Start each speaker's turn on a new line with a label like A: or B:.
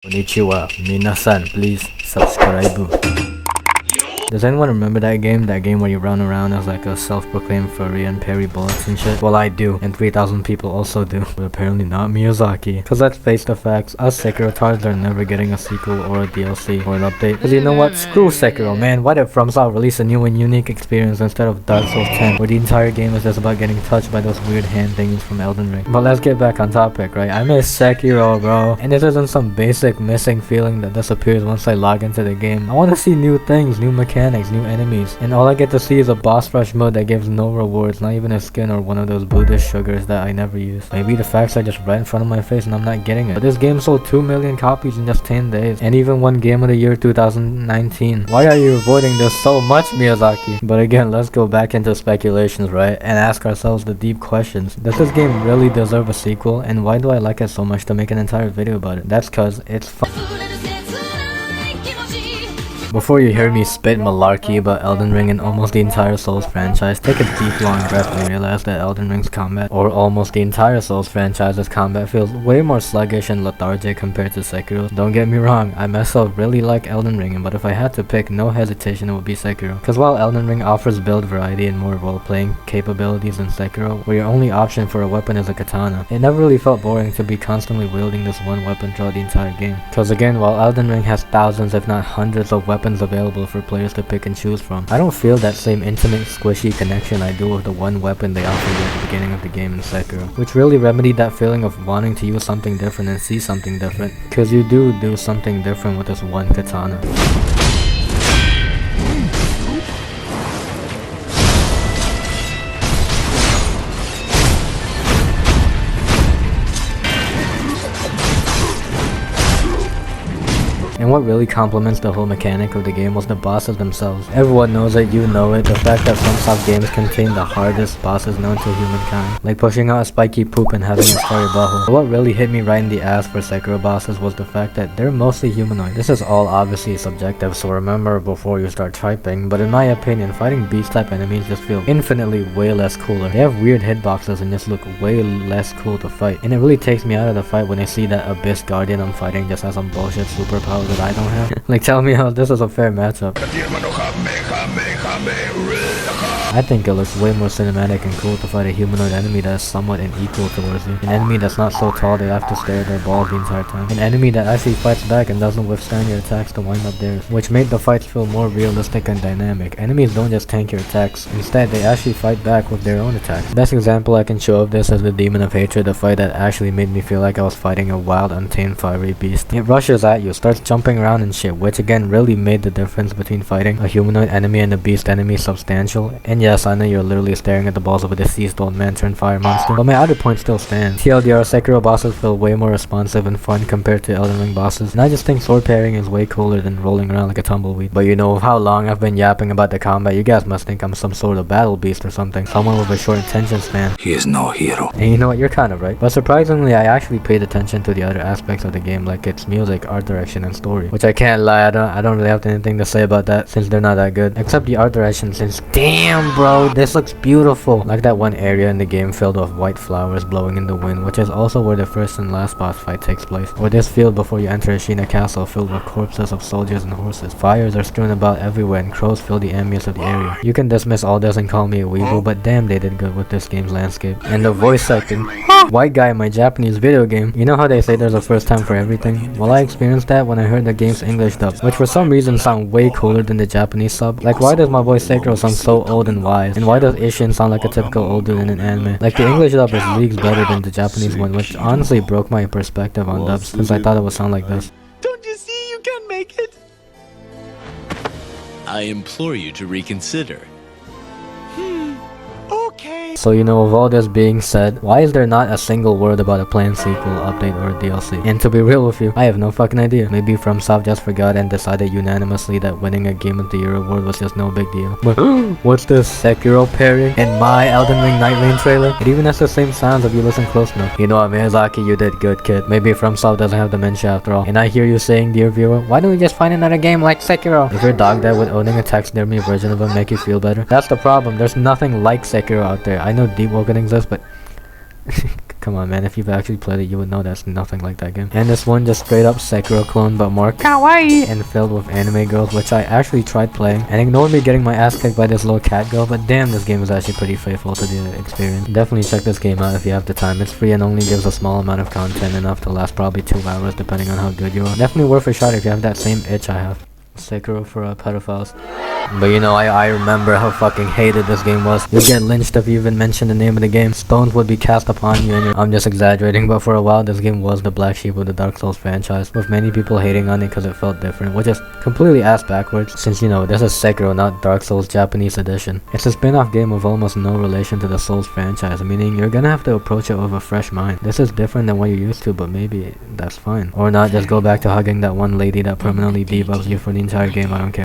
A: Konnichiwa, minasan, please subscribe. Does anyone remember that game? That game where you run around as like a self-proclaimed furry and parry bullets and shit? Well, I do, and 3,000 people also do, but apparently not Miyazaki. Cause let's face the facts, us Sekiro tards are never getting a sequel or a DLC or an update. Cause you know what? Screw Sekiro, man. Why did FromSoft release a new and unique experience instead of Dark Souls 10, where the entire game is just about getting touched by those weird hand things from Elden Ring? But let's get back on topic, right? I miss Sekiro, bro. And this isn't some basic missing feeling that disappears once I log into the game. I want to see new things, new mechanics, new enemies, and all I get to see is a boss rush mode that gives no rewards, not even a skin or one of those Buddhist sugars that I never use. Maybe the facts are just right in front of my face and I'm not getting it. But this game sold 2 million copies in just 10 days, and even won Game of the Year 2019. Why are you avoiding this so much, Miyazaki? But again, let's go back into speculations, right? And ask ourselves the deep questions. Does this game really deserve a sequel? And why do I like it so much to make an entire video about it? That's cause it's fun. Before you hear me spit malarkey about Elden Ring and almost the entire Souls franchise, take a deep long breath and realize that Elden Ring's combat, or almost the entire Souls franchise's combat, feels way more sluggish and lethargic compared to Sekiro's. Don't get me wrong, I myself really like Elden Ring, but if I had to pick, no hesitation it would be Sekiro. Cause while Elden Ring offers build variety and more role-playing capabilities than Sekiro, where your only option for a weapon is a katana, it never really felt boring to be constantly wielding this one weapon throughout the entire game. Cause again, while Elden Ring has thousands if not hundreds of weapons available for players to pick and choose from, I don't feel that same intimate squishy connection I do with the one weapon they offered you at the beginning of the game in Sekiro, which really remedied that feeling of wanting to use something different and see something different, cause you do something different with this one katana. And what really complements the whole mechanic of the game was the bosses themselves. Everyone knows it, you know it, the fact that FromSoft games contain the hardest bosses known to humankind, like pushing out a spiky poop and having a fiery butthole. But what really hit me right in the ass for Sekiro bosses was the fact that they're mostly humanoid. This is all obviously subjective, so remember before you start typing, but in my opinion, fighting beast type enemies just feel infinitely way less cooler. They have weird hitboxes and just look way less cool to fight, and it really takes me out of the fight when I see that Abyss Guardian I'm fighting just has some bullshit superpower that I don't have. Like, tell me how this is a fair matchup. I think it looks way more cinematic and cool to fight a humanoid enemy that is somewhat unequal towards you. An enemy that's not so tall they have to stare at their balls the entire time. An enemy that actually fights back and doesn't withstand your attacks to wind up theirs, which made the fights feel more realistic and dynamic. Enemies don't just tank your attacks, instead they actually fight back with their own attacks. The best example I can show of this is the Demon of Hatred, the fight that actually made me feel like I was fighting a wild, untamed, fiery beast. It rushes at you, starts jumping around and shit, which again really made the difference between fighting a humanoid enemy and a beast enemy substantial. And yes, I know you're literally staring at the balls of a deceased old man turned fire monster, but my other point still stands. TLDR, Sekiro bosses feel way more responsive and fun compared to Elden Ring bosses, and I just think sword parrying is way cooler than rolling around like a tumbleweed. But you know, with how long I've been yapping about the combat, you guys must think I'm some sort of battle beast or something, someone with a short attention span.
B: He is no hero.
A: And you know what, you're kind of right. But surprisingly, I actually paid attention to the other aspects of the game, like its music, art direction, and story, which I can't lie, I don't really have anything to say about that since they're not that good. Except the art direction, since damn bro, this looks beautiful. Like that one area in the game filled with white flowers blowing in the wind, which is also where the first and last boss fight takes place. Or this field before you enter Ashina Castle filled with corpses of soldiers and horses. Fires are strewn about everywhere and crows fill the ambience of the area. You can dismiss all this and call me a weeble, but damn they did good with this game's landscape. And the voice acting. White guy in my Japanese video game. You know how they say there's a first time for everything? Well, I experienced that when I heard the game's English dub, which for some reason sound way cooler than the Japanese sub. Like, why does my boy Sekiro sound so old and wise? And why does Ishin sound like a typical old dude in an anime? Like, the English dub is leagues better than the Japanese one, which honestly broke my perspective on dubs, since I thought it would sound like this.
C: Don't you see you can make it? I implore you to reconsider. Okay.
A: So you know, with all this being said, why is there not a single word about a planned sequel, update, or DLC? And to be real with you, I have no fucking idea. Maybe FromSoft just forgot and decided unanimously that winning a Game of the Year award was just no big deal. But what's this? Sekiro parry in my Elden Ring Night Lane trailer? It even has the same sounds if you listen close enough. You know what, Miyazaki, you did good, kid. Maybe FromSoft doesn't have dementia after all. And I hear you saying, dear viewer, why don't we just find another game like Sekiro? If your dog died, would owning a taxidermy version of him make you feel better? That's the problem. There's nothing like Sekiro out there. I know Deep Woken exists, but Come on, man, if you've actually played it, you would know that's nothing like that game. And this one just straight up Sekiro clone, but more kawaii and filled with anime girls, which I actually tried playing and ignored me getting my ass kicked by this little cat girl, but damn, this game is actually pretty faithful to the experience. Definitely check this game out if you have the time. It's free and only gives a small amount of content, enough to last probably 2 hours depending on how good you are. Definitely worth a shot if you have that same itch I have. Sekiro for pedophiles. But you know, I remember how fucking hated this game was. You'd get lynched if you even mentioned the name of the game. Stones would be cast upon you, and I'm just exaggerating, but for a while this game was the black sheep of the Dark Souls franchise, with many people hating on it because it felt different, which is completely ass backwards, since you know, this is Sekiro, not Dark Souls Japanese edition. It's a spin-off game with almost no relation to the Souls franchise, meaning you're gonna have to approach it with a fresh mind. This is different than what you're used to, but maybe that's fine. Or not, just go back to hugging that one lady that permanently debuffs you for the entire game, I don't care.